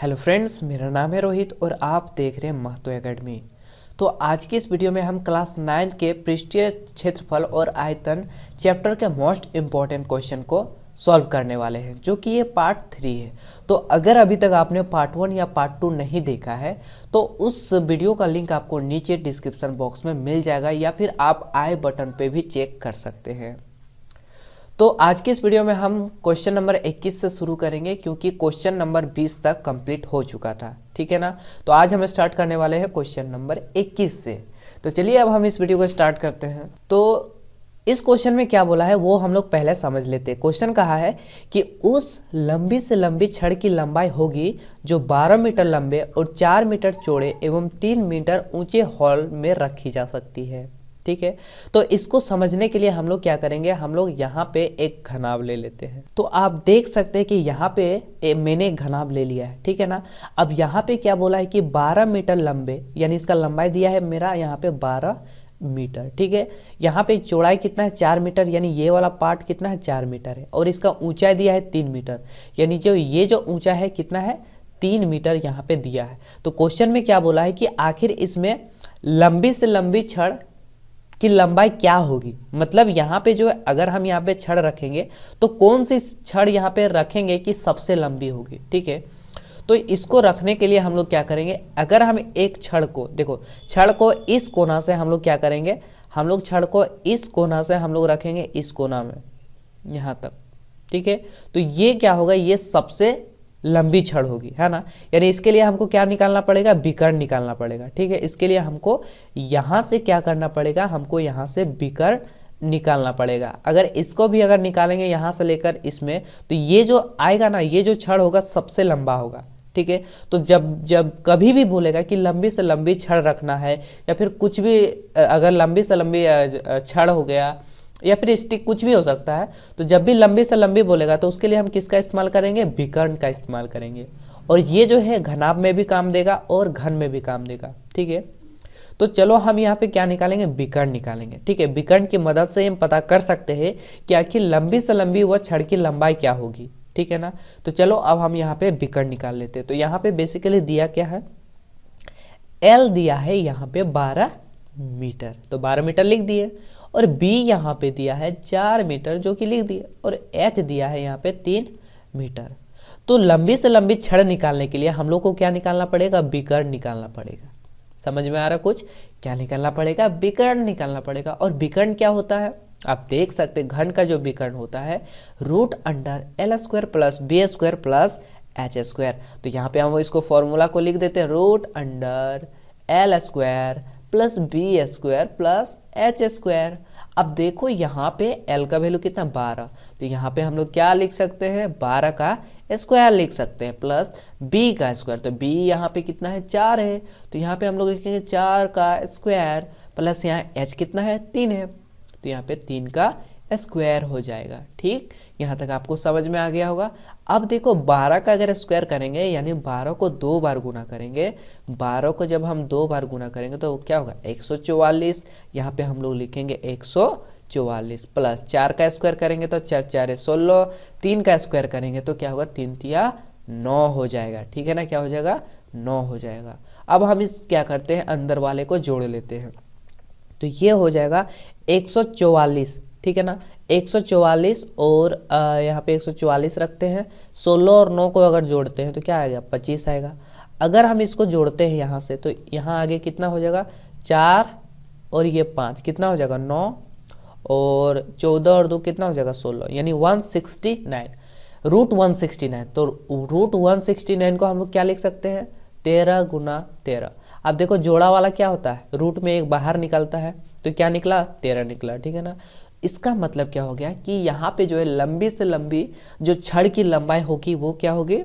Hello friends, मेरा नाम है रोहित और आप देख रहे हैं महतो एकेडमी। तो आज की इस वीडियो में हम क्लास 9 के पृष्ठीय क्षेत्रफल और आयतन चैप्टर के मोस्ट इम्पॉर्टेंट क्वेश्चन को सॉल्व करने वाले हैं, जो कि ये पार्ट 3 है। तो अगर अभी तक आपने पार्ट 1 या पार्ट 2 नहीं देखा है तो उस वीडियो का लिंक आपको नीचे डिस्क्रिप्शन बॉक्स में मिल जाएगा, या फिर आप आई बटन पे भी चेक कर सकते हैं। तो आज की इस वीडियो में हम क्वेश्चन नंबर 21 से शुरू करेंगे, क्योंकि क्वेश्चन नंबर 20 तक कंप्लीट हो चुका था। ठीक है ना। तो आज हम स्टार्ट करने वाले हैं क्वेश्चन नंबर 21 से। तो चलिए अब हम इस वीडियो को स्टार्ट करते हैं। तो इस क्वेश्चन में क्या बोला है वो हम लोग पहले समझ लेते हैं। क्वेश्चन कहा है कि उस लंबी से लंबी छड़ की लंबाई होगी जो 12 मीटर लंबे और 4 मीटर चौड़े एवं 3 मीटर ऊंचे हॉल में रखी जा सकती है। ठीक है। तो इसको समझने के लिए हम लोग क्या करेंगे, हम लोग यहाँ पे एक घनाभ ले लेते हैं। तो आप देख सकते हैं कि यहाँ पे मैंने एक घनाभ ले लिया है। ठीक है ना। अब यहाँ पे क्या बोला है कि 12 मीटर लंबे, यानी इसका लंबाई दिया है मेरा यहाँ पे 12 मीटर। ठीक है। यहाँ पे चौड़ाई कितना है 4 मीटर, यानी ये वाला पार्ट कितना है 4 मीटर है, और इसका ऊंचाई दिया है 3 मीटर, यानी जो ये जो ऊंचा है कितना है 3 मीटर यहाँ पे दिया है। तो क्वेश्चन में क्या बोला है कि आखिर इसमें लंबी से लंबी छड़ की लंबाई क्या होगी। मतलब यहाँ पे जो है अगर हम यहाँ पे छड़ रखेंगे तो कौन सी छड़ यहाँ पे रखेंगे कि सबसे लंबी होगी। ठीक है। तो इसको रखने के लिए हम लोग क्या करेंगे, अगर हम एक छड़ को देखो, छड़ को इस कोना से हम लोग क्या करेंगे, हम लोग छड़ को इस कोना से हम लोग रखेंगे इस कोना में यहाँ तक। ठीक है। तो ये क्या होगा, ये सबसे लंबी छड़ होगी, है ना। यानी इसके लिए हमको क्या निकालना पड़ेगा, विकर्ण निकालना पड़ेगा। ठीक है। इसके लिए हमको यहाँ से क्या करना पड़ेगा, हमको यहाँ से विकर्ण निकालना पड़ेगा। अगर इसको भी अगर निकालेंगे यहाँ से लेकर इसमें, तो ये जो आएगा ना, ये जो छड़ होगा सबसे लंबा होगा। ठीक है। तो जब कभी भी बोलेगा कि लंबी से लंबी छड़ रखना है, या फिर कुछ भी, अगर लंबी से लंबी छड़ हो गया या फिर स्टिक, कुछ भी हो सकता है, तो जब भी लंबी से लंबी बोलेगा तो उसके लिए हम किसका इस्तेमाल करेंगे, विकर्ण का इस्तेमाल करेंगे। और ये जो है घनाभ में भी काम देगा और घन में भी काम देगा। ठीक है। तो चलो हम यहाँ पे क्या निकालेंगे, विकर्ण निकालेंगे। ठीक है। विकर्ण की मदद से हम पता कर सकते हैं कि आखिर लंबी से लंबी वह छड़ की लंबाई क्या होगी। ठीक है ना। तो चलो अब हम यहाँ पे विकर्ण निकाल लेते हैं। तो यहाँ पे बेसिकली दिया क्या है, एल दिया है यहाँ पे 12 मीटर, तो 12 मीटर लिख दिए, और B यहाँ पे दिया है 4 मीटर जो कि लिख दिया, और H दिया है यहाँ पे 3 मीटर। तो लंबी से लंबी छड़ निकालने के लिए हम लोग को क्या निकालना पड़ेगा, विकर्ण निकालना पड़ेगा। समझ में आ रहा कुछ, क्या निकालना पड़ेगा, विकर्ण निकालना पड़ेगा। और विकर्ण क्या होता है, आप देख सकते हैं घन का जो विकर्ण होता है √L² plus B² plus H²। तो यहाँ पे हम इसको फॉर्मूला को लिख देते हैं √L² plus B² plus H²। अब देखो यहाँ पे L का वैल्यू कितना 12, तो यहाँ पे हम लोग क्या लिख सकते हैं, 12 का स्क्वायर लिख सकते हैं, प्लस B का स्क्वायर। तो B यहाँ पे कितना है 4 है, तो यहाँ पे हम लोग लिखेंगे 4 का स्क्वायर, प्लस यहाँ H कितना है 3 है, तो यहाँ पे 3 का स्क्वायर हो जाएगा। ठीक, यहाँ तक आपको समझ में आ गया होगा। अब देखो 12 का अगर स्क्वायर करेंगे, यानी 12 को 2 बार गुना करेंगे, 12 को जब हम 2 बार गुना करेंगे तो क्या होगा 144। यहाँ पे हम लोग लिखेंगे 144, प्लस 4 का स्क्वायर करेंगे तो 4 4 16, 3 का स्क्वायर करेंगे तो क्या होगा 3 3 9 हो जाएगा। ठीक है ना, क्या हो जाएगा 9 हो जाएगा। अब हम इस क्या करते हैं, अंदर वाले को जोड़ लेते हैं, तो ये हो जाएगा 144। ठीक है ना, 144 और यहाँ पे 144 रखते हैं, 16 और 9 को अगर जोड़ते हैं तो क्या आएगा 25 आएगा। अगर हम इसको जोड़ते हैं यहाँ से, तो यहाँ आगे कितना हो जाएगा 4 और ये 5 कितना हो जाएगा 9, और 14 और 2 कितना हो जाएगा 16, यानी 169, √169। तो √169 को हम लोग क्या लिख सकते हैं, 13 गुना 13। अब देखो जोड़ा वाला क्या होता है, रूट में एक बाहर निकलता है, तो क्या निकला 13 निकला। ठीक है ना। इसका मतलब क्या हो गया कि यहाँ पे जो है लंबी से लंबी जो छड़ की लंबाई होगी वो क्या होगी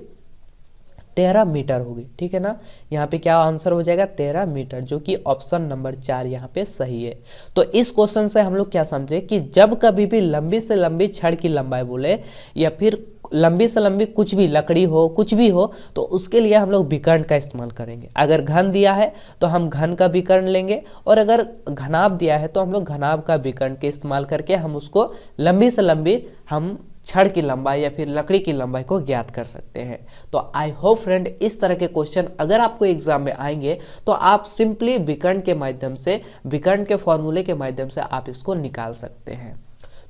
13 मीटर होगी। ठीक है ना। यहाँ पे क्या आंसर हो जाएगा 13 मीटर, जो कि ऑप्शन नंबर 4 यहाँ पे सही है। तो इस क्वेश्चन से हम लोग क्या समझे कि जब कभी भी लंबी से लंबी छड़ की लंबाई बोले, या फिर लंबी से लंबी कुछ भी लकड़ी हो कुछ भी हो, तो उसके लिए हम लोग विकर्ण का इस्तेमाल करेंगे। अगर घन दिया है तो हम घन का विकर्ण लेंगे, और अगर घनाभ दिया है तो हम लोग घनाभ का विकर्ण के इस्तेमाल करके हम उसको लंबी से लंबी हम छड़ की लंबाई या फिर लकड़ी की लंबाई को ज्ञात कर सकते हैं। तो आई होप फ्रेंड इस तरह के क्वेश्चन अगर आपको एग्जाम में आएंगे तो आप सिंपली विकर्ण के माध्यम से, विकर्ण के फॉर्मूले के माध्यम से आप इसको निकाल सकते हैं।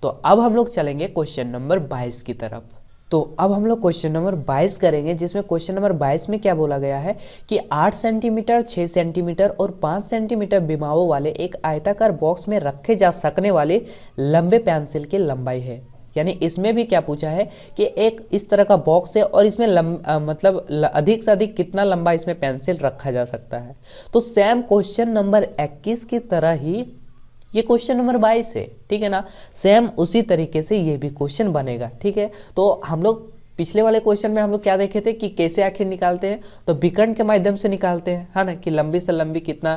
तो अब हम लोग चलेंगे क्वेश्चन नंबर 22 की तरफ। तो अब हम लोग क्वेश्चन नंबर 22 करेंगे, जिसमें क्वेश्चन नंबर 22 में क्या बोला गया है कि 8 सेंटीमीटर, 6 सेंटीमीटर और 5 सेंटीमीटर बिमाओं वाले एक आयताकार बॉक्स में रखे जा सकने वाले लंबे पेंसिल की लंबाई है। यानी इसमें भी क्या पूछा है कि एक इस तरह का बॉक्स है और इसमें मतलब अधिक से अधिक कितना लंबा इसमें पेंसिल रखा जा सकता है। तो सेम क्वेश्चन नंबर 21 की तरह ही ये क्वेश्चन नंबर 22 है, ठीक है ना। सेम उसी तरीके से ये भी क्वेश्चन बनेगा, ठीक है। तो हम लोग पिछले वाले क्वेश्चन में हम लोग क्या देखे थे कि कैसे आखिर निकालते हैं, तो विकर्ण के माध्यम से निकालते हैं, है ना, कि लंबी से लंबी कितना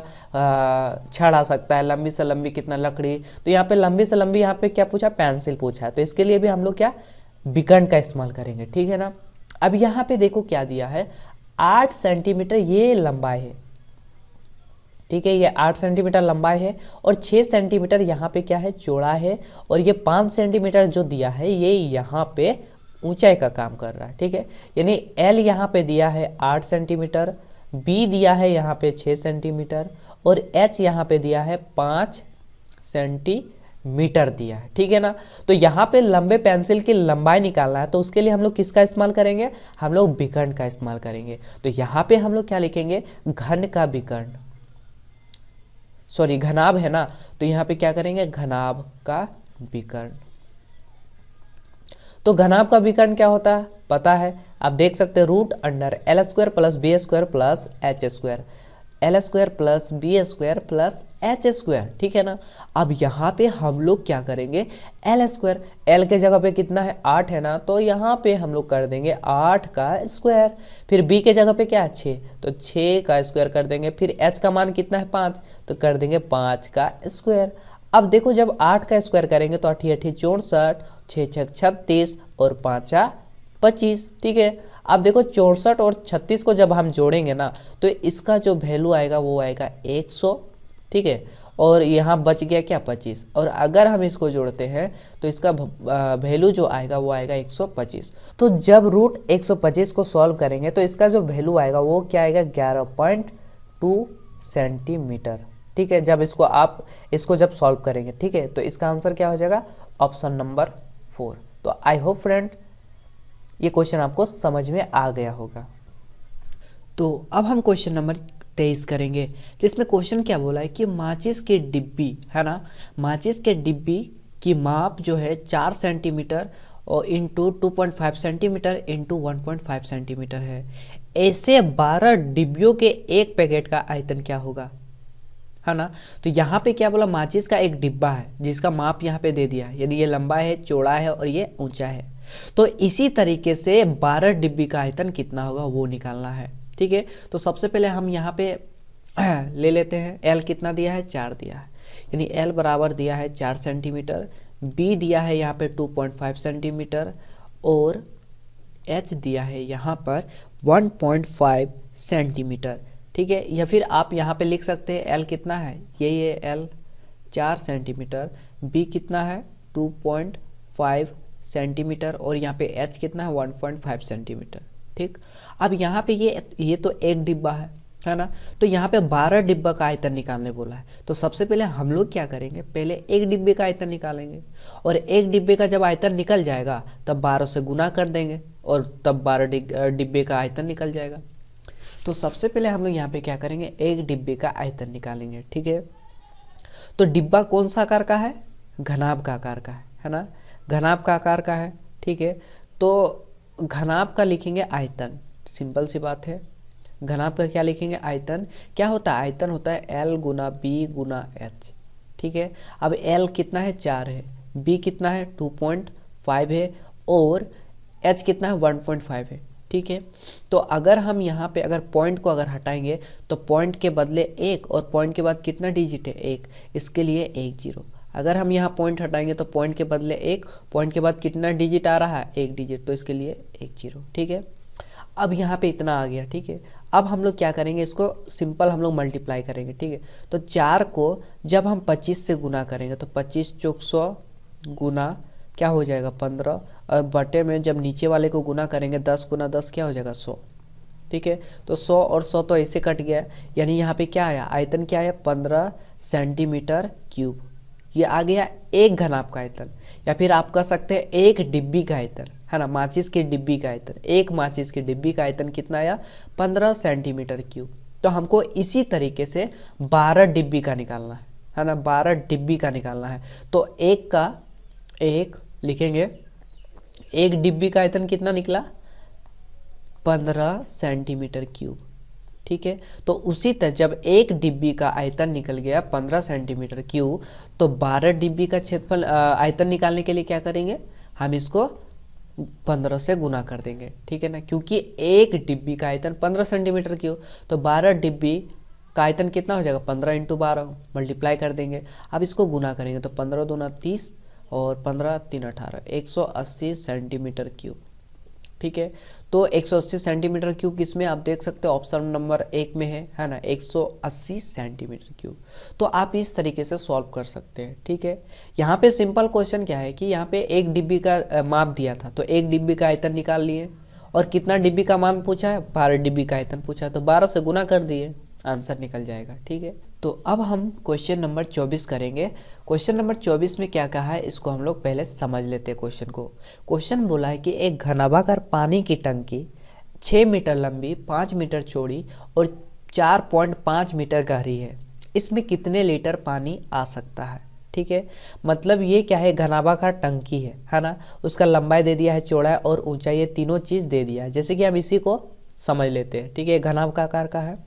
छड़ आ सकता है, लंबी से लंबी कितना लकड़ी। तो यहाँ पे लंबी से लंबी यहाँ पे क्या पूछा, पेंसिल पूछा है, तो इसके लिए भी हम लोग क्या विकर्ण का इस्तेमाल करेंगे, ठीक है ना। अब यहाँ पे देखो क्या दिया है, 8 सेंटीमीटर ये लंबाई है, ठीक है, ये 8 सेंटीमीटर लंबाई है और 6 सेंटीमीटर यहाँ पे क्या है, चौड़ा है, और ये 5 सेंटीमीटर जो दिया है ये यहाँ पे ऊंचाई का काम कर रहा है, ठीक है। यानी L यहाँ पे दिया है 8 सेंटीमीटर, B दिया है यहाँ पे 6 सेंटीमीटर और H यहाँ पे दिया है 5 सेंटीमीटर दिया है, ठीक है ना। तो यहाँ पे लंबे पेंसिल की लंबाई निकालना है, तो उसके लिए हम लोग किसका इस्तेमाल करेंगे, हम लोग विकर्ण का इस्तेमाल करेंगे। तो यहाँ पे हम लोग क्या लिखेंगे, घन का विकर्ण, सॉरी घनाभ है ना, तो यहाँ पे क्या करेंगे, घनाभ का विकर्ण। तो घनाभ का विकर्ण क्या होता है पता है, आप देख सकते हैं, root under L square plus B square plus H square, L square plus B square plus H square, ठीक है ना। अब यहाँ पे हम लोग क्या करेंगे, एल स्क्वायर, एल के जगह पे कितना है 8 है ना, तो यहाँ पे हम लोग कर देंगे 8 का स्क्वायर, फिर बी के जगह पे क्या है 6, तो 6 का स्क्वायर कर देंगे, फिर एच का मान कितना है 5, तो कर देंगे 5 का स्क्वायर। अब देखो जब 8 का स्क्वायर करेंगे तो 8 8 64, 6 6 36 और 5 25, ठीक है। अब देखो 64 और 36 को जब हम जोड़ेंगे ना तो इसका जो वैल्यू आएगा वो आएगा 100, ठीक है, और यहाँ बच गया क्या 25, और अगर हम इसको जोड़ते हैं तो इसका वैल्यू जो आएगा वो आएगा 125। तो जब रूट 125 को सॉल्व करेंगे तो इसका जो वैल्यू आएगा वो क्या आएगा 11.2 सेंटीमीटर, ठीक है, जब इसको जब सॉल्व करेंगे, ठीक है। तो इसका आंसर क्या हो जाएगा, ऑप्शन नंबर 4। तो आई होप फ्रेंड ये क्वेश्चन आपको समझ में आ गया होगा। तो अब हम क्वेश्चन नंबर 23 करेंगे, जिसमें क्वेश्चन क्या बोला है कि माचिस की डिब्बी है ना, माचिस के डिब्बी की माप जो है 4 सेंटीमीटर और इंटू 2.5 सेंटीमीटर इंटू 1.5 सेंटीमीटर है। ऐसे 12 डिब्बियों के एक पैकेट का आयतन क्या होगा, है ना। तो यहाँ पे क्या बोला, माचिस का एक डिब्बा है जिसका माप यहाँ पे दे दिया है, यदि ये लंबा है, चौड़ा है और ये ऊंचा है। तो इसी तरीके से 12 डिब्बी का आयतन कितना होगा वो निकालना है, ठीक है। तो सबसे पहले हम यहाँ पे ले लेते हैं, L कितना दिया है 4 दिया है, यानी L बराबर दिया है 4 सेंटीमीटर, B दिया है यहाँ पे 2.5 सेंटीमीटर और H दिया है यहाँ पर 1.5 सेंटीमीटर, ठीक है। या फिर आप यहाँ पे लिख सकते हैं L कितना है, ये L 4 सेंटीमीटर, B कितना है 2.5 सेंटीमीटर और यहाँ पे H कितना है 1.5 सेंटीमीटर, ठीक। अब यहाँ पे ये तो एक डिब्बा है ना, तो यहाँ पे 12 डिब्बा का आयतन निकालने बोला है। तो सबसे पहले हम लोग क्या करेंगे, पहले एक डिब्बे का आयतन निकालेंगे और एक डिब्बे का जब आयतन निकल जाएगा तब 12 से गुना कर देंगे और तब 12 डिब्बे का आयतन निकल जाएगा। तो सबसे पहले हम लोग यहाँ पे क्या करेंगे, एक डिब्बे का आयतन निकालेंगे, ठीक है। तो डिब्बा कौन सा आकार का है, घनाभ का आकार का है ना, घनाभ का आकार का है, ठीक है। तो घनाभ का लिखेंगे आयतन, सिंपल सी बात है, घनाभ का क्या लिखेंगे आयतन। क्या होता है, आयतन होता है L गुना B गुना H, ठीक है। अब L कितना है 4 है, B कितना है 2.5 है और H कितना है 1.5 है, ठीक है। तो अगर हम यहाँ पे अगर पॉइंट को अगर हटाएंगे तो पॉइंट के बदले 1 और पॉइंट के बाद कितना डिजिट है 1, इसके लिए 1 0। अगर हम यहाँ पॉइंट हटाएंगे तो पॉइंट के बदले 1, पॉइंट के बाद कितना डिजिट आ रहा है 1 डिजिट, तो इसके लिए 1 0, ठीक है। अब यहाँ पे इतना आ गया, ठीक है। अब हम लोग क्या करेंगे, इसको सिंपल हम लोग मल्टीप्लाई करेंगे, ठीक है। तो 4 को जब हम 25 से गुना करेंगे तो 25 चौक 100 गुना क्या हो जाएगा 15, और बटे में जब नीचे वाले को गुना करेंगे 10 गुना 10 क्या हो जाएगा 100। ठीक है, तो 100 और 100 तो ऐसे कट गया, यानी यहाँ पे क्या आया, आयतन क्या आया 15 सेंटीमीटर क्यूब। ये आ गया एक घनाभ का आयतन, या फिर आप कह सकते हैं एक डिब्बी का आयतन, है ना, माचिस की डिब्बी का आयतन। एक माचिस की डिब्बी का आयतन कितना आया 15 सेंटीमीटर क्यूब। तो हमको इसी तरीके से 12 डिब्बी का निकालना है ना, 12 डिब्बी का निकालना है। तो एक लिखेंगे, एक डिब्बी का आयतन कितना निकला 15 सेंटीमीटर क्यूब। ठीक है, तो उसी तरह जब एक डिब्बी का आयतन निकल गया 15 सेंटीमीटर क्यूब, तो 12 डिब्बी का क्षेत्रफल आयतन निकालने के लिए क्या करेंगे, हम इसको 15 से गुना कर देंगे। ठीक है ना, क्योंकि एक डिब्बी का आयतन 15 सेंटीमीटर क्यूब, तो 12 डिब्बी का आयतन कितना हो जाएगा 15 × 12 मल्टीप्लाई कर देंगे। अब इसको गुना करेंगे तो 15 दूना 30 और 15 3 18, 180 सेंटीमीटर क्यूब। ठीक है, तो 180 सेंटीमीटर क्यूब किसमें, आप देख सकते हो ऑप्शन नंबर 1 में है ना, 180 सेंटीमीटर क्यूब। तो आप इस तरीके से सॉल्व कर सकते हैं। ठीक है, यहाँ पे सिंपल क्वेश्चन क्या है कि यहाँ पे एक डिब्बी का माप दिया था, तो एक डिब्बी का आयतन निकाल लिए, और कितना डिब्बी का मान पूछा है 12 डिब्बी का आयतन पूछा है, तो 12 से गुना कर दिए, आंसर निकल जाएगा। ठीक है, तो अब हम क्वेश्चन नंबर 24 करेंगे। क्वेश्चन नंबर 24 में क्या कहा है, इसको हम लोग पहले समझ लेते हैं क्वेश्चन को। क्वेश्चन बोला है कि एक घनाभाकार पानी की टंकी 6 मीटर लंबी, 5 मीटर चौड़ी और 4.5 मीटर गहरी है, इसमें कितने लीटर पानी आ सकता है। ठीक है, मतलब ये क्या है, घनाभाकार टंकी है ना, उसका लंबाई दे दिया है, चौड़ाई और ऊंचाई, ये तीनों चीज़ दे दिया है। जैसे कि हम इसी को समझ लेते हैं। ठीक है, घनाभाकार आकार का है,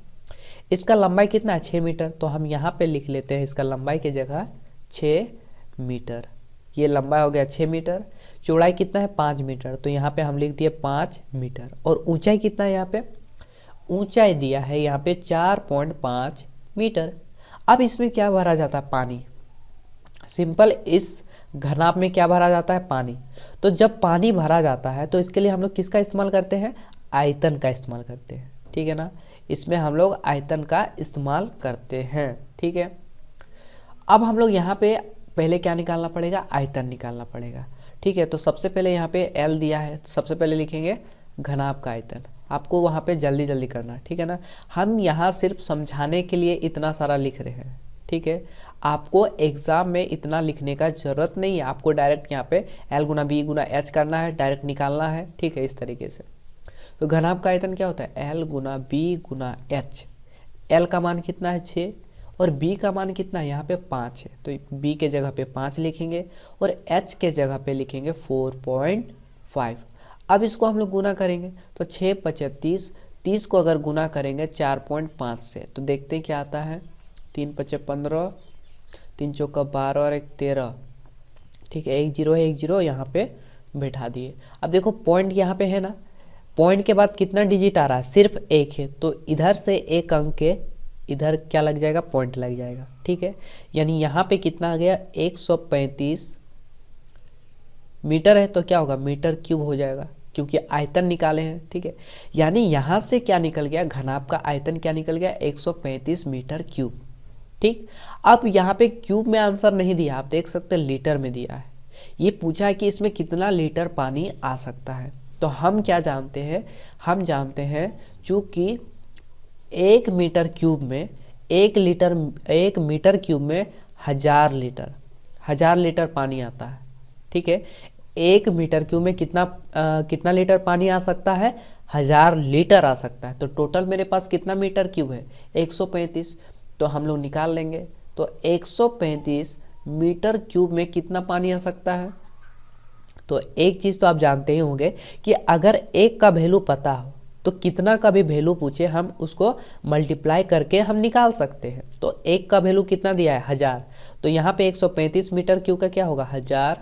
इसका लंबाई कितना है 6 मीटर, तो हम यहाँ पे लिख लेते हैं इसका लंबाई की जगह 6 मीटर। ये लंबाई हो गया 6 मीटर, चौड़ाई कितना है 5 मीटर, तो यहाँ पे हम लिख दिए 5 मीटर, और ऊंचाई कितना है, यहाँ पे ऊंचाई दिया है यहाँ पे 4.5 मीटर। अब इसमें क्या भरा जाता है, पानी। सिंपल, इस घनाभ में क्या भरा जाता है, पानी। तो जब पानी भरा जाता है तो इसके लिए हम लोग किसका इस्तेमाल करते हैं, आयतन का इस्तेमाल करते हैं। ठीक है ना, इसमें हम लोग आयतन का इस्तेमाल करते हैं। ठीक है, अब हम लोग यहाँ पे पहले क्या निकालना पड़ेगा, आयतन निकालना पड़ेगा। ठीक है, तो सबसे पहले यहाँ पे L दिया है, तो सबसे पहले लिखेंगे घनाभ का आयतन। आपको वहाँ पे जल्दी जल्दी करना है। ठीक है ना, हम यहाँ सिर्फ समझाने के लिए इतना सारा लिख रहे हैं। ठीक है, आपको एग्जाम में इतना लिखने का जरूरत नहीं है, आपको डायरेक्ट यहाँ पे L × B × H करना है, डायरेक्ट निकालना है। ठीक है, इस तरीके से। तो घनाभ का आयतन क्या होता है, L × B × H। L का मान कितना है 6, और B का मान कितना है, यहाँ पे 5 है, तो B के जगह पे 5 लिखेंगे, और H के जगह पे लिखेंगे 4.5। अब इसको हम लोग गुना करेंगे, तो 6 × 5 = 30, 30 को अगर गुना करेंगे 4.5 से, तो देखते हैं क्या आता है, 3 × 5 = 15, 3 × 4 = 12 और 1 13। ठीक है, 1 0 है, 1 0 यहाँ पे बैठा दिए। अब देखो पॉइंट यहाँ पे है ना, पॉइंट के बाद कितना डिजिट आ रहा है, सिर्फ 1 है, तो इधर से एक अंक के इधर क्या लग जाएगा, पॉइंट लग जाएगा। ठीक है, यानी यहाँ पे कितना आ गया 135 मीटर है, तो क्या होगा मीटर क्यूब हो जाएगा, क्योंकि आयतन निकाले हैं। ठीक है, यानी यहाँ से क्या निकल गया, घनाभ का आयतन क्या निकल गया 135 मीटर क्यूब। ठीक, अब यहाँ पे क्यूब में आंसर नहीं दिया, आप देख सकते हैं लीटर में दिया है। ये पूछा है कि इसमें कितना लीटर पानी आ सकता है। तो हम क्या जानते हैं, हम जानते हैं चूँकि 1 मीटर क्यूब में 1 मीटर क्यूब में 1000 लीटर पानी आता है। ठीक है, 1 मीटर क्यूब में कितना लीटर पानी आ सकता है, 1000 लीटर आ सकता है। तो टोटल मेरे पास कितना मीटर क्यूब है 135, तो हम लोग निकाल लेंगे। तो 135 मीटर क्यूब में कितना पानी आ सकता है। तो एक चीज़ तो आप जानते ही होंगे कि अगर एक का वैल्यू पता हो तो कितना का भी वैल्यू पूछे हम उसको मल्टीप्लाई करके हम निकाल सकते हैं। तो एक का वैल्यू कितना दिया है 1000, तो यहाँ पे 135 मीटर क्यूब का क्या होगा 1000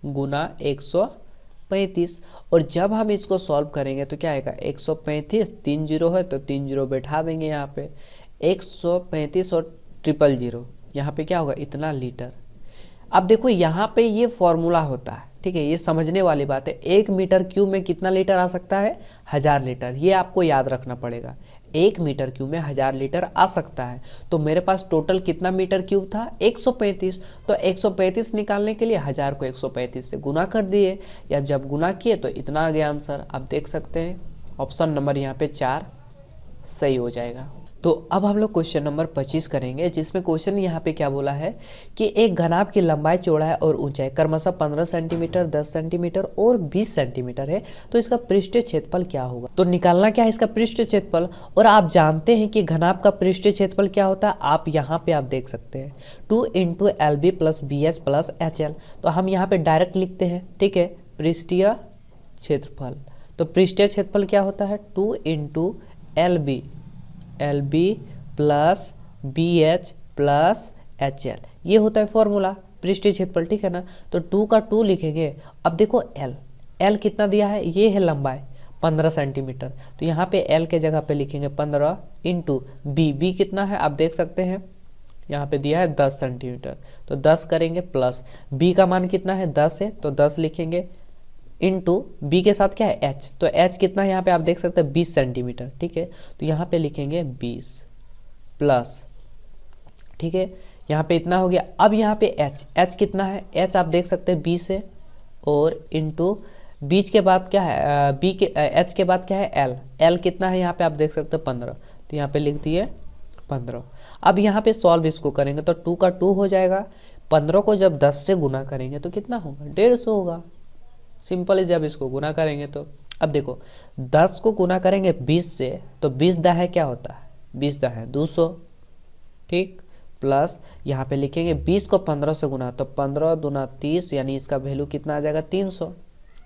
× 135। और जब हम इसको सॉल्व करेंगे तो क्या आएगा 135, 3 0 है तो 3 0 बैठा देंगे यहाँ पे, 135 और 000 यहाँ पे क्या होगा इतना लीटर। अब देखो यहाँ पे ये फॉर्मूला होता है। ठीक है, ये समझने वाली बात है। 1 मीटर क्यूब में कितना लीटर आ सकता है 1000 लीटर, ये आपको याद रखना पड़ेगा। 1 मीटर क्यूब में 1000 लीटर आ सकता है। तो मेरे पास टोटल कितना मीटर क्यूब था 135। तो 135 निकालने के लिए 1000 को 135 से गुना कर दिए, या जब गुना किए तो इतना आ गया आंसर। आप देख सकते हैं ऑप्शन नंबर यहाँ पे 4 सही हो जाएगा। तो अब हम लोग क्वेश्चन नंबर 25 करेंगे, जिसमें क्वेश्चन यहाँ पे क्या बोला है कि एक घनाभ की लंबाई, चौड़ाई और ऊंचाई क्रमशः 15 सेंटीमीटर, 10 सेंटीमीटर और 20 सेंटीमीटर है, तो इसका पृष्ठीय क्षेत्रफल क्या होगा। तो निकालना क्या है इसका पृष्ठीय क्षेत्रफल। और आप जानते हैं कि घनाभ का पृष्ठीय क्षेत्रफल क्या होता है, आप यहाँ पे आप देख सकते हैं 2 × LB + BH + HL। तो हम यहाँ पे डायरेक्ट लिखते हैं, ठीक है, पृष्ठीय क्षेत्रफल। तो पृष्ठीय क्षेत्रफल क्या होता है 2 × LB + BH + HL, ये होता है फॉर्मूला पृष्ठीय क्षेत्रफल, ठीक है ना। तो 2 का 2 लिखेंगे। अब देखो L कितना दिया है, ये है लंबाई 15 सेंटीमीटर, तो यहाँ पे L के जगह पे लिखेंगे 15 × B कितना है आप देख सकते हैं, यहाँ पे दिया है 10 सेंटीमीटर, तो 10 करेंगे प्लस B का मान कितना है 10 है, तो 10 लिखेंगे इंटू B के साथ क्या है H, तो H कितना है यहाँ पे आप देख सकते हैं 20 सेंटीमीटर, ठीक है। तो यहाँ पे लिखेंगे 20 प्लस, ठीक है, यहाँ पे इतना हो गया। अब यहाँ पे H कितना है, H आप देख सकते हैं 20 है, और इंटू बीच के बाद क्या है H के बाद क्या है L कितना है यहाँ पे आप देख सकते हैं 15, तो यहाँ पे लिख दिए 15। अब यहाँ पे सॉल्व इसको करेंगे तो 2 का 2 हो जाएगा, 15 को जब 10 से गुना करेंगे तो कितना होगा 150 होगा। सिंपल है, जब इसको गुना करेंगे तो अब देखो 10 को गुना करेंगे 20 से, तो 20 दाहे क्या होता है 20 दाहे 200, ठीक, प्लस यहाँ पे लिखेंगे 20 को 15 से गुना, तो 15 दूना 30, यानी इसका वैल्यू कितना आ जाएगा 300।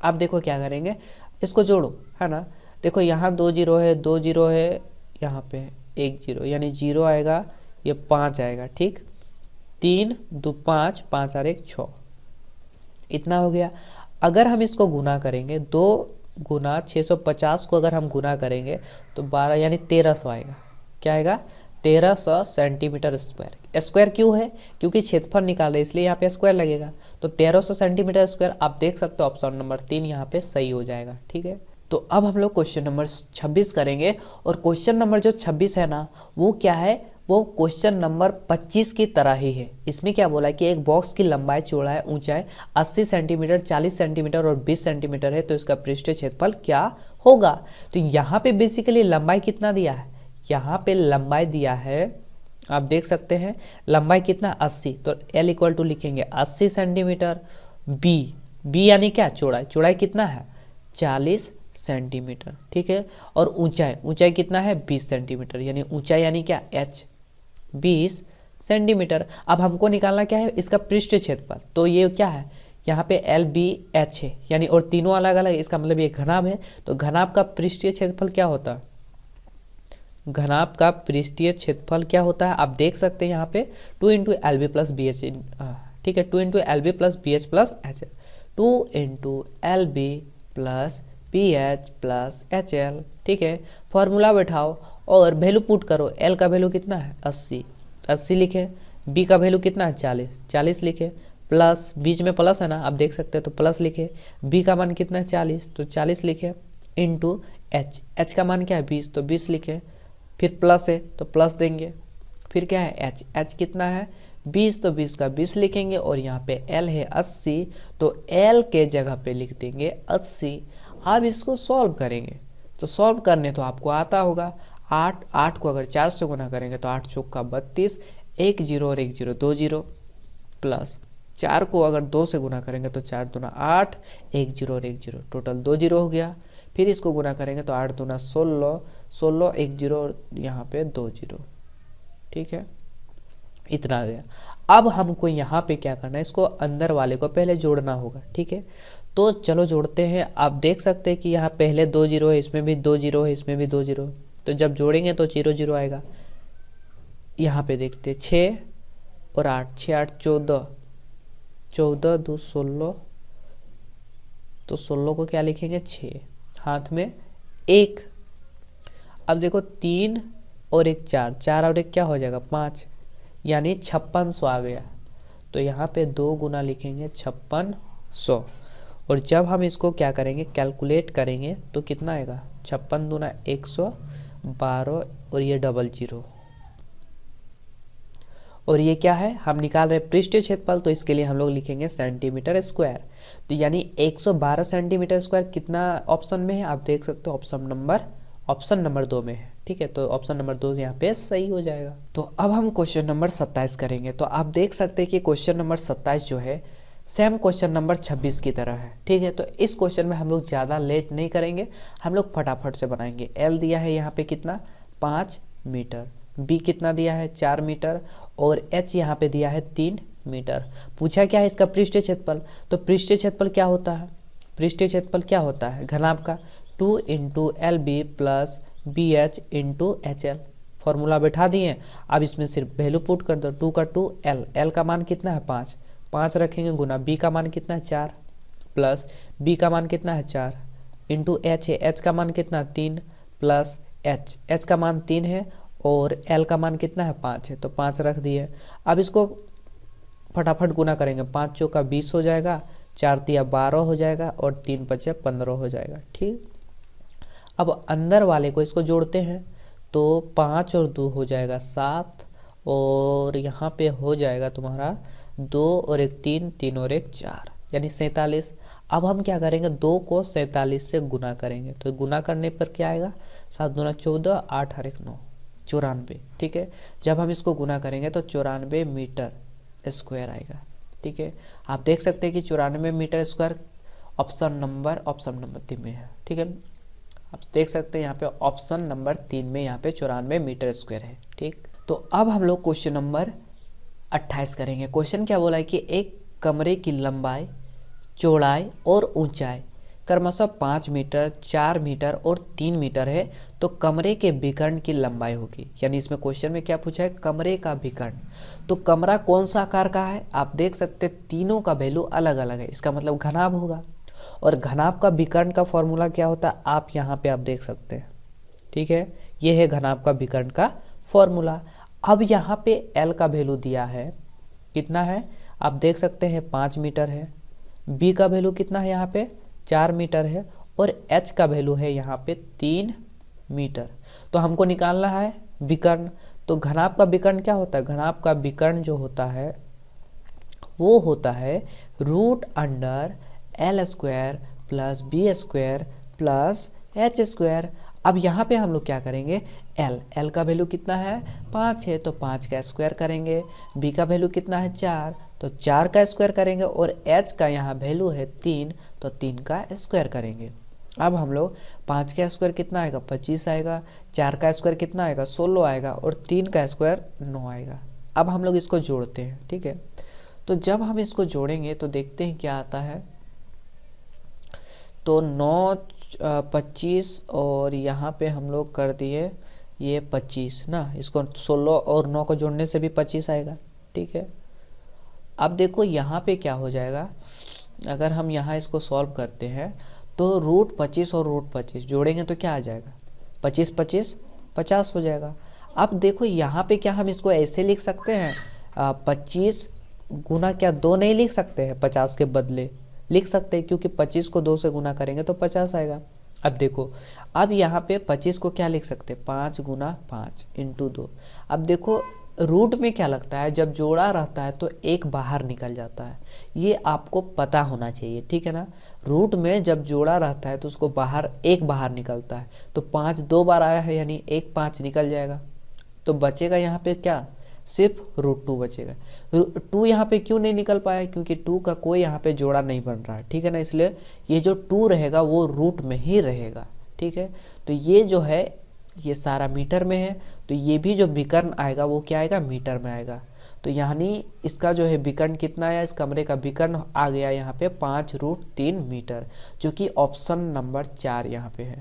अब देखो क्या करेंगे, इसको जोड़ो, है ना। देखो यहाँ 2 जीरो है, 2 जीरो है, यहाँ पे 1 जीरो, यानी 0 आएगा, ये 5 आएगा, ठीक, 3 2 5, 5 और 1 6, इतना हो गया। अगर हम इसको गुना करेंगे 2 गुना 650 को अगर हम गुना करेंगे तो 12 यानी 1300 आएगा। क्या आएगा 1300 सेंटीमीटर स्क्वायर। स्क्वायर क्यों है, क्योंकि क्षेत्रफल निकाल रहे इसलिए यहाँ पे स्क्वायर लगेगा। तो 1300 सेंटीमीटर स्क्वायर आप देख सकते हो ऑप्शन नंबर 3 यहाँ पे सही हो जाएगा, ठीक है। तो अब हम लोग क्वेश्चन नंबर 26 करेंगे, और क्वेश्चन नंबर जो 26 है ना वो क्या है, वो क्वेश्चन नंबर 25 की तरह ही है। इसमें क्या बोला है कि एक बॉक्स की लंबाई, चौड़ाई, ऊंचाई 80 सेंटीमीटर, 40 सेंटीमीटर और 20 सेंटीमीटर है, तो इसका पृष्ठीय क्षेत्रफल क्या होगा। तो यहाँ पे बेसिकली लंबाई कितना दिया है, यहाँ पे लंबाई दिया है आप देख सकते हैं, लंबाई कितना 80, तो L = लिखेंगे 80 सेंटीमीटर, B यानी क्या चौड़ाई कितना है 40 सेंटीमीटर, ठीक है, और ऊंचाई कितना है 20 सेंटीमीटर, यानी ऊंचाई यानी क्या H 20 सेंटीमीटर। अब हमको निकालना क्या है इसका पृष्ठीय क्षेत्रफल। तो ये क्या है यहाँ पे LBH है, यानी और तीनों अलग अलग, इसका मतलब ये घनाभ है। तो घनाभ का पृष्ठीय क्षेत्रफल क्या होता है, घनाभ का पृष्ठीय क्षेत्रफल क्या होता है आप देख सकते हैं यहाँ पे 2 × LB + BH, ठीक है, 2 × LB + BH + HL, 2 × LB + BH + HL, ठीक है। फॉर्मूला बैठाओ और वैल्यू पुट करो। L का वैल्यू कितना है 80 लिखे, B का वैल्यू कितना है 40 लिखे, प्लस बीच में प्लस है ना आप देख सकते हैं, तो प्लस लिखे, B का मान कितना है 40, तो 40 लिखे, इंटू H का मान क्या है 20, तो 20 लिखे, फिर प्लस है तो प्लस देंगे, फिर क्या है H कितना है 20, तो 20 का 20 लिखेंगे, और यहाँ पे L है 80, तो L के जगह पे लिख देंगे 80। अब इसको सॉल्व करेंगे, तो सॉल्व करने तो आपको आता होगा, 8 को अगर 4 से गुना करेंगे तो 8 चौका 32, 1 0 और 1 0 2 0, प्लस 4 को अगर 2 से गुना करेंगे तो 4 दूना 8, 1 0 और 1 0, टोटल 2 0 हो गया। फिर इसको गुना करेंगे तो 8 दूना 16, 16 1 0 और यहाँ पे 2 0, ठीक है, इतना आ गया। अब हमको यहाँ पे क्या करना है, इसको अंदर वाले को पहले जोड़ना होगा, ठीक है। तो चलो जोड़ते हैं। आप देख सकते हैं कि यहाँ पहले 2 0 है, इसमें भी 2 0 है, इसमें भी 2 0, तो जब जोड़ेंगे तो 0 0 आएगा। यहाँ पे देखते हैं 6 और 8, 6 8 14, 14 2 16, तो 16 को क्या लिखेंगे 6, हाथ में 1। अब देखो 3 और 1 4, 4 और 1 क्या हो जाएगा 5, यानी 5600 आ गया। तो यहाँ पे 2 गुना लिखेंगे 5600, और जब हम इसको क्या करेंगे कैलकुलेट करेंगे तो कितना आएगा 56 दूना 100, 12 और ये 00 और ये क्या है, हम निकाल रहे पृष्ठीय क्षेत्रफल, तो इसके लिए हम लोग लिखेंगे सेंटीमीटर स्क्वायर। तो यानी 112 सेंटीमीटर स्क्वायर कितना ऑप्शन में है, आप देख सकते हो ऑप्शन नंबर 2 में है। ठीक है, तो ऑप्शन नंबर 2 यहाँ पे सही हो जाएगा। तो अब हम क्वेश्चन नंबर 27 करेंगे। तो आप देख सकते हैं कि क्वेश्चन नंबर 27 जो है सेम क्वेश्चन नंबर 26 की तरह है। ठीक है, तो इस क्वेश्चन में हम लोग ज़्यादा लेट नहीं करेंगे, हम लोग फटाफट से बनाएंगे। एल दिया है यहाँ पे कितना 5 मीटर, बी कितना दिया है 4 मीटर और एच यहाँ पे दिया है 3 मीटर। पूछा क्या है इसका पृष्ठीय क्षेत्रफल। तो पृष्ठीय क्षेत्रफल क्या होता है, पृष्ठीय क्षेत्रफल क्या होता है घनाभ का 2 into L B plus B H into H L. Formula बैठा दिए, अब इसमें सिर्फ वैल्यू पुट कर दो। 2 का 2 एल का मान कितना है 5 रखेंगे गुना बी का मान कितना है 4 प्लस बी का मान कितना है 4 इंटू एच है, एच का मान कितना 3 प्लस एच का मान 3 है और एल का मान कितना है 5 है, तो 5 रख दिए। अब इसको फटाफट गुना करेंगे, 5 चौका 20 हो जाएगा, 4 तिया 12 हो जाएगा और 3 पचे 15 हो जाएगा। ठीक, अब अंदर वाले को इसको जोड़ते हैं, तो 5 और 2 हो जाएगा 7 और यहाँ पे हो जाएगा तुम्हारा 2 और 1 3, 3 और 1 4 यानी 47। अब हम क्या करेंगे 2 को 47 से गुना करेंगे, तो गुना करने पर क्या आएगा 7 दूना 14, 8 और 1 9 94। ठीक है, जब हम इसको गुना करेंगे तो 94 मीटर स्क्वायर आएगा। ठीक है, आप देख सकते हैं कि 94 मीटर स्क्वायर ऑप्शन नंबर 3 में है। ठीक है, आप देख सकते हैं यहाँ पे ऑप्शन नंबर 3 में यहाँ पे 94 मीटर स्क्वायर है। ठीक, तो अब हम लोग क्वेश्चन नंबर 28 करेंगे। क्वेश्चन क्या बोला है कि एक कमरे की लंबाई, चौड़ाई और ऊंचाई क्रमशः 5 मीटर, 4 मीटर और 3 मीटर है, तो कमरे के विकर्ण की लंबाई होगी। यानी इसमें क्वेश्चन में क्या पूछा है, कमरे का विकर्ण। तो कमरा कौन सा आकार का है, आप देख सकते हैं तीनों का वैल्यू अलग अलग है, इसका मतलब घनाभ होगा। और घनाभ का विकर्ण का फॉर्मूला क्या होता है, आप यहाँ पे आप देख सकते हैं। ठीक है, ये है घनाभ का विकर्ण का फॉर्मूला। अब यहाँ पे एल का वैल्यू दिया है कितना है, आप देख सकते हैं 5 मीटर है, बी का वैल्यू कितना है यहाँ पे 4 मीटर है और एच का वैल्यू है यहाँ पे 3 मीटर। तो हमको निकालना है विकर्ण। तो घनाभ का विकर्ण क्या होता है, घनाभ का विकर्ण जो होता है वो होता है √√L² plus B square plus H square. अब यहाँ पे हम लोग क्या करेंगे, एल का वैल्यू कितना है 5 है, तो 5 का स्क्वायर करेंगे। बी का वैल्यू कितना है 4, तो 4 का स्क्वायर करेंगे और एच का यहाँ वैल्यू है 3, तो 3 का स्क्वायर करेंगे। अब हम लोग 5 का स्क्वायर कितना आएगा 25 आएगा, 4 का स्क्वायर कितना आएगा 16 आएगा और 3 का स्क्वायर 9 आएगा। अब हम लोग इसको जोड़ते हैं। ठीक है, तो जब हम इसको जोड़ेंगे तो देखते हैं क्या आता है। तो 9 25 और यहाँ पे हम लोग कर दिए ये 25 ना, इसको 16 और 9 को जोड़ने से भी 25 आएगा। ठीक है, अब देखो यहाँ पे क्या हो जाएगा, अगर हम यहाँ इसको सॉल्व करते हैं तो √25 और √25 जोड़ेंगे तो क्या आ जाएगा 25 25 50 हो जाएगा। अब देखो यहाँ पे क्या हम इसको ऐसे लिख सकते हैं 25 गुना क्या 2 नहीं लिख सकते हैं, 50 के बदले लिख सकते हैं, क्योंकि 25 को 2 से गुना करेंगे तो 50 आएगा। अब देखो, अब यहाँ पे 25 को क्या लिख सकते हैं 5 गुना 5 इंटू 2। अब देखो रूट में क्या लगता है, जब जोड़ा रहता है तो एक बाहर निकल जाता है, ये आपको पता होना चाहिए। ठीक है ना, रूट में जब जोड़ा रहता है तो उसको एक बाहर निकलता है, तो 5 2 बार आया है यानी 1 5 निकल जाएगा, तो बचेगा यहाँ पे क्या सिर्फ √2 बचेगा। 2 यहाँ पे क्यों नहीं निकल पाया, क्योंकि 2 का कोई यहाँ पे जोड़ा नहीं बन रहा है। ठीक है ना, इसलिए ये जो 2 रहेगा वो रूट में ही रहेगा। ठीक है, तो ये जो है ये सारा मीटर में है, तो ये भी जो विकर्ण आएगा वो क्या आएगा मीटर में आएगा। तो यानी इसका जो है विकर्ण कितना आया, इस कमरे का विकर्ण आ गया यहाँ पे 5√3 मीटर, जो कि ऑप्शन नंबर 4 यहाँ पे है।